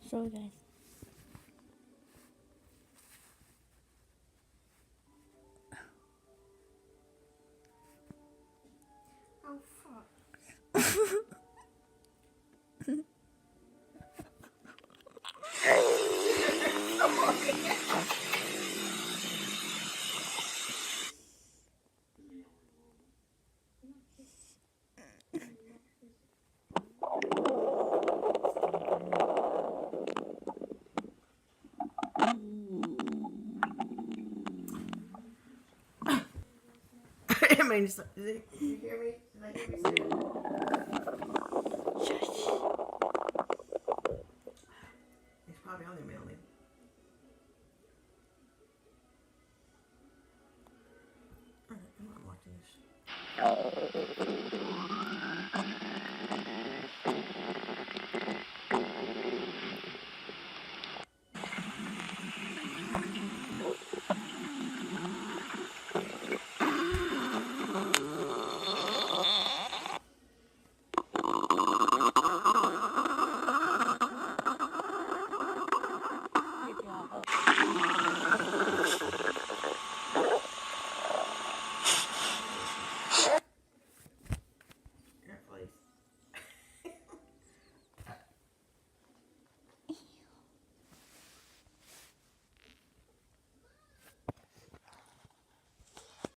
Sorry, guys. Oh, fuck. I mean, did you hear me? Did I hear me say it? Shush. He's probably on there mailing. Alright, I'm not watching this.